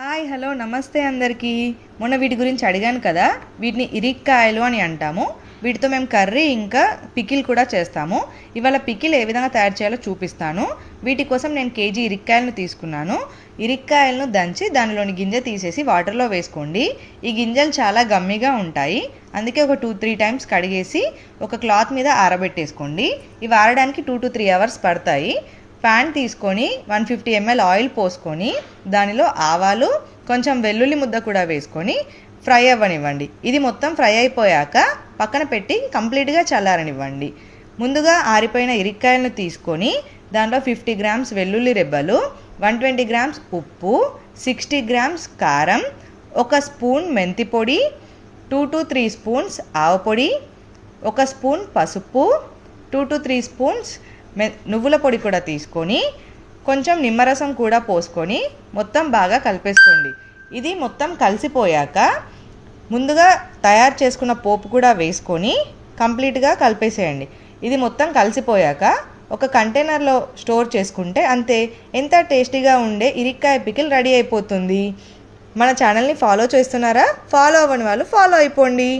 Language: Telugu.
హాయ్ హలో నమస్తే అందరికీ. మొన్న వీటి గురించి అడిగాను కదా, వీటిని ఇరిక్కాయలు అని అంటాము. వీటితో మేము కర్రీ ఇంకా పికిల్ కూడా చేస్తాము. ఇవాళ పికిల్ ఏ విధంగా తయారు చేయాలో చూపిస్తాను. వీటి కోసం నేను కేజీ ఇరిక్కాయలను తీసుకున్నాను. ఇరిక్కాయలను దంచి దానిలోని గింజ తీసేసి వాటర్లో వేసుకోండి. ఈ గింజలు చాలా గమ్మిగా ఉంటాయి, అందుకే ఒక 2-3 టైమ్స్ కడిగేసి ఒక క్లాత్ మీద ఆరబెట్టేసుకోండి. ఇవి ఆరడానికి 2 to 3 hours పడతాయి. ప్యాన్ తీసుకొని 150 ml ఆయిల్ పోసుకొని దానిలో ఆవాలు కొంచెం వెల్లుల్లి ముద్ద కూడా వేసుకొని ఫ్రై అవ్వనివ్వండి. ఇది మొత్తం ఫ్రై అయిపోయాక పక్కన పెట్టి కంప్లీట్గా చల్లారనివ్వండి. ముందుగా ఆరిపోయిన ఇరిక్కాయలను తీసుకొని దాంట్లో 50 grams వెల్లుల్లి రెబ్బలు, 120 grams ఉప్పు, 60 grams కారం, 1 స్పూన్ మెంతి పొడి, 2 to 3 స్పూన్స్ ఆవపొడి, 1 స్పూన్ పసుపు, 2 to 3 స్పూన్స్ నువ్వుల పొడి కూడా తీసుకొని కొంచెం నిమ్మరసం కూడా పోసుకొని మొత్తం బాగా కలిపేసుకోండి. ఇది మొత్తం కలిసిపోయాక ముందుగా తయారు చేసుకున్న పోపు కూడా వేసుకొని కంప్లీట్గా కలిపేసేయండి. ఇది మొత్తం కలిసిపోయాక ఒక కంటైనర్లో స్టోర్ చేసుకుంటే అంతే, ఎంత టేస్టీగా ఉండే ఇరిక్కాయ పికిల్ రెడీ అయిపోతుంది. మన ఛానల్ని ఫాలో చేస్తున్నారా? ఫాలో అవ్వని వాళ్ళు ఫాలో అయిపోండి.